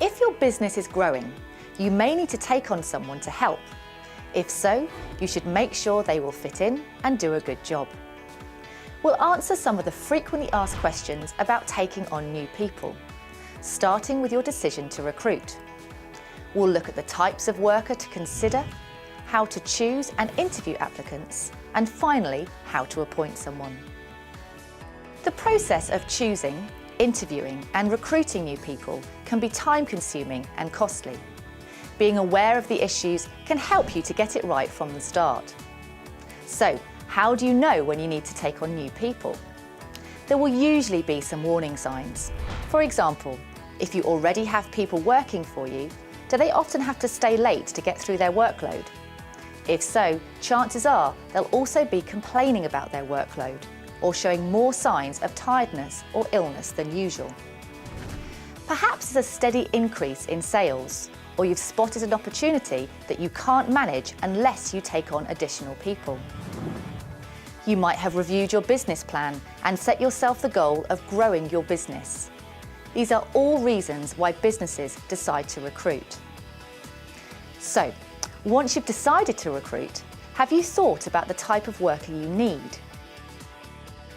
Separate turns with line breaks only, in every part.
If your business is growing, you may need to take on someone to help. If so, you should make sure they will fit in and do a good job. We'll answer some of the frequently asked questions about taking on new people, starting with your decision to recruit. We'll look at the types of worker to consider, how to choose and interview applicants, and finally, how to appoint someone. The process of choosing, interviewing and recruiting new people can be time-consuming and costly. Being aware of the issues can help you to get it right from the start. So, how do you know when you need to take on new people? There will usually be some warning signs. For example, if you already have people working for you, do they often have to stay late to get through their workload? If so, chances are they'll also be complaining about their workload or showing more signs of tiredness or illness than usual. Perhaps there's a steady increase in sales, or you've spotted an opportunity that you can't manage unless you take on additional people. You might have reviewed your business plan and set yourself the goal of growing your business. These are all reasons why businesses decide to recruit. So, once you've decided to recruit, have you thought about the type of worker you need?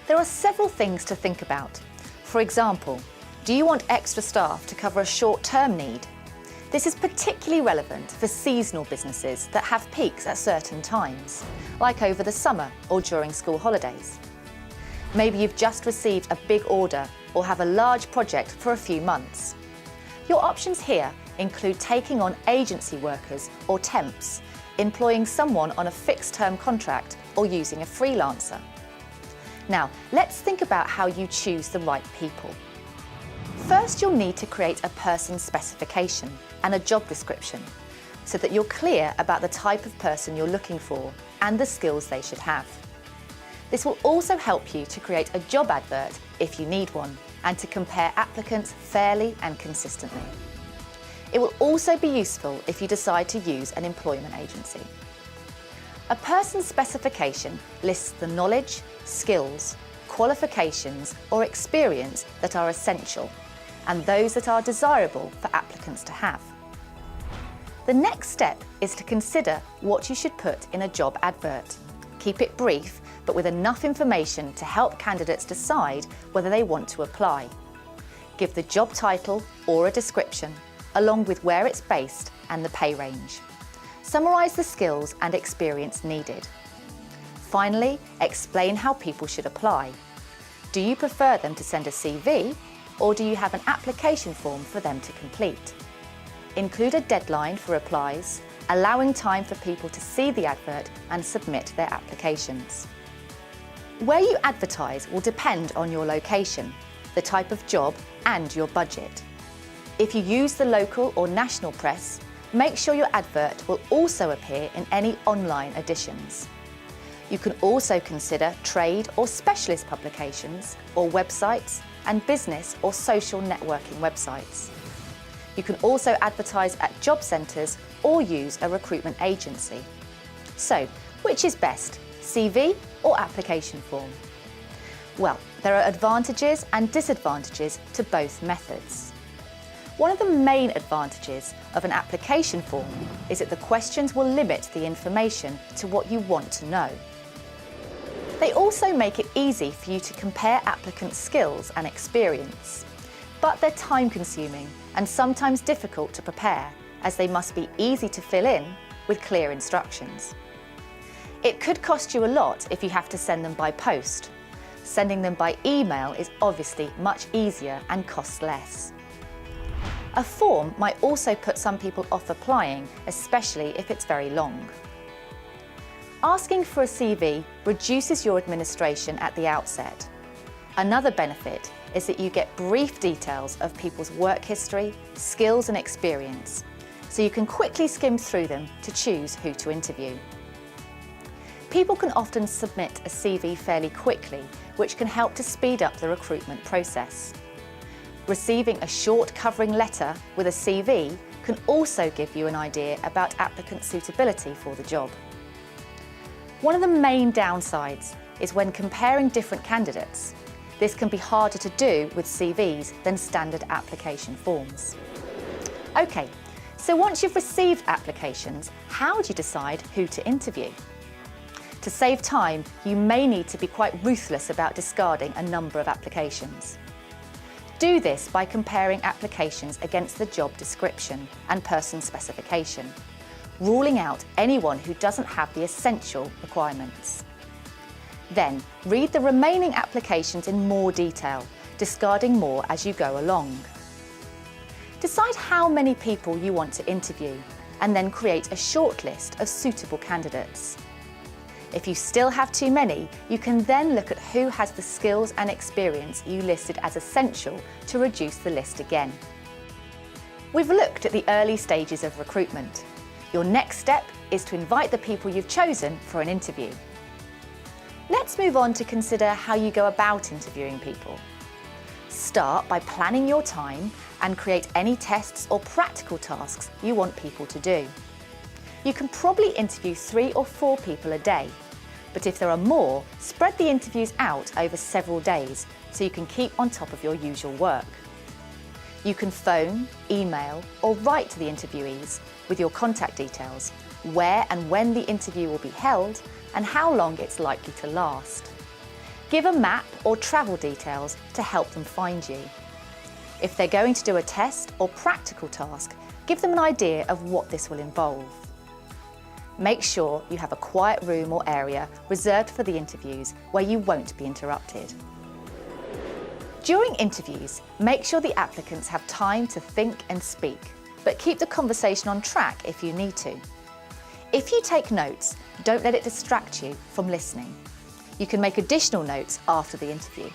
There are several things to think about. For example, do you want extra staff to cover a short-term need? This is particularly relevant for seasonal businesses that have peaks at certain times, like over the summer or during school holidays. Maybe you've just received a big order or have a large project for a few months. Your options here include taking on agency workers or temps, employing someone on a fixed-term contract or using a freelancer. Now, let's think about how you choose the right people. First, you'll need to create a person specification and a job description so that you're clear about the type of person you're looking for and the skills they should have. This will also help you to create a job advert if you need one and to compare applicants fairly and consistently. It will also be useful if you decide to use an employment agency. A person specification lists the knowledge, skills, qualifications or experience that are essential and those that are desirable for applicants to have. The next step is to consider what you should put in a job advert. Keep it brief, but with enough information to help candidates decide whether they want to apply. Give the job title or a description, along with where it's based and the pay range. Summarise the skills and experience needed. Finally, explain how people should apply. Do you prefer them to send a CV, or do you have an application form for them to complete? Include a deadline for replies, allowing time for people to see the advert and submit their applications. Where you advertise will depend on your location, the type of job and your budget. If you use the local or national press, make sure your advert will also appear in any online editions. You can also consider trade or specialist publications or websites and business or social networking websites. You can also advertise at job centres or use a recruitment agency. So, which is best, CV or application form? Well, there are advantages and disadvantages to both methods. One of the main advantages of an application form is that the questions will limit the information to what you want to know. They also make it easy for you to compare applicants' skills and experience, but they're time-consuming and sometimes difficult to prepare, as they must be easy to fill in with clear instructions. It could cost you a lot if you have to send them by post. Sending them by email is obviously much easier and costs less. A form might also put some people off applying, especially if it's very long. Asking for a CV reduces your administration at the outset. Another benefit is that you get brief details of people's work history, skills and experience, so you can quickly skim through them to choose who to interview. People can often submit a CV fairly quickly, which can help to speed up the recruitment process. Receiving a short covering letter with a CV can also give you an idea about applicant suitability for the job. One of the main downsides is when comparing different candidates. This can be harder to do with CVs than standard application forms. OK, so once you've received applications, how do you decide who to interview? To save time, you may need to be quite ruthless about discarding a number of applications. Do this by comparing applications against the job description and person specification, ruling out anyone who doesn't have the essential requirements. Then, read the remaining applications in more detail, discarding more as you go along. Decide how many people you want to interview, and then create a shortlist of suitable candidates. If you still have too many, you can then look at who has the skills and experience you listed as essential to reduce the list again. We've looked at the early stages of recruitment. Your next step is to invite the people you've chosen for an interview. Let's move on to consider how you go about interviewing people. Start by planning your time and create any tests or practical tasks you want people to do. You can probably interview 3 or 4 people a day, but if there are more, spread the interviews out over several days so you can keep on top of your usual work. You can phone, email, or write to the interviewees with your contact details, where and when the interview will be held, and how long it's likely to last. Give a map or travel details to help them find you. If they're going to do a test or practical task, give them an idea of what this will involve. Make sure you have a quiet room or area reserved for the interviews where you won't be interrupted. During interviews, make sure the applicants have time to think and speak, but keep the conversation on track if you need to. If you take notes, don't let it distract you from listening. You can make additional notes after the interview.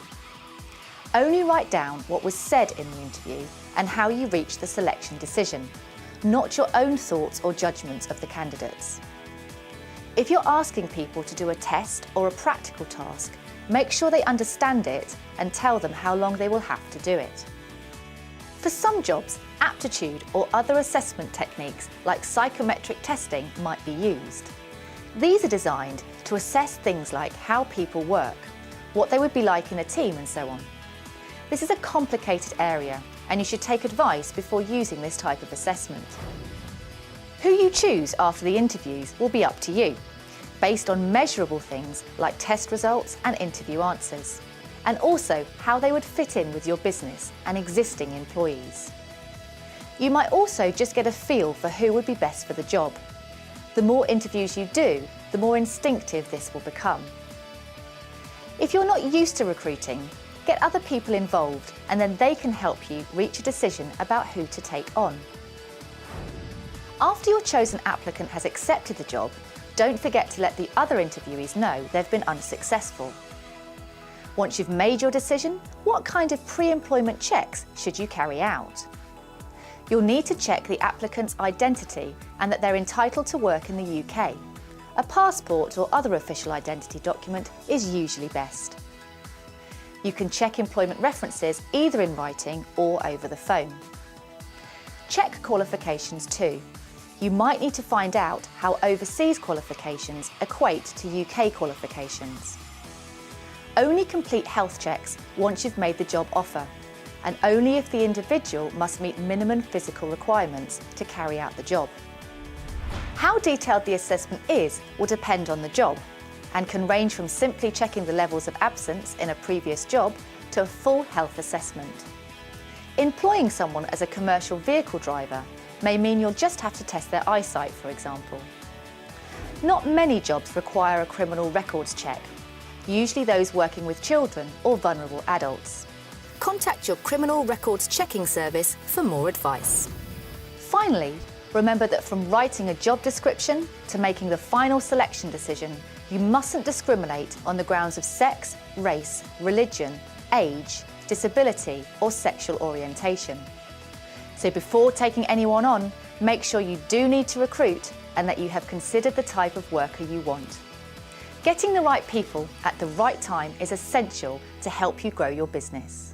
Only write down what was said in the interview and how you reached the selection decision, not your own thoughts or judgments of the candidates. If you're asking people to do a test or a practical task, make sure they understand it and tell them how long they will have to do it. For some jobs, aptitude or other assessment techniques like psychometric testing might be used. These are designed to assess things like how people work, what they would be like in a team and so on. This is a complicated area and you should take advice before using this type of assessment. Who you choose after the interviews will be up to you, based on measurable things like test results and interview answers, and also how they would fit in with your business and existing employees. You might also just get a feel for who would be best for the job. The more interviews you do, the more instinctive this will become. If you're not used to recruiting, get other people involved and then they can help you reach a decision about who to take on. After your chosen applicant has accepted the job, don't forget to let the other interviewees know they've been unsuccessful. Once you've made your decision, what kind of pre-employment checks should you carry out? You'll need to check the applicant's identity and that they're entitled to work in the UK. A passport or other official identity document is usually best. You can check employment references either in writing or over the phone. Check qualifications too. You might need to find out how overseas qualifications equate to UK qualifications. Only complete health checks once you've made the job offer, and only if the individual must meet minimum physical requirements to carry out the job. How detailed the assessment is will depend on the job and can range from simply checking the levels of absence in a previous job to a full health assessment. Employing someone as a commercial vehicle driver may mean you'll just have to test their eyesight, for example. Not many jobs require a criminal records check, usually those working with children or vulnerable adults. Contact your criminal records checking service for more advice. Finally, remember that from writing a job description to making the final selection decision, you mustn't discriminate on the grounds of sex, race, religion, age, disability or sexual orientation. So before taking anyone on, make sure you do need to recruit and that you have considered the type of worker you want. Getting the right people at the right time is essential to help you grow your business.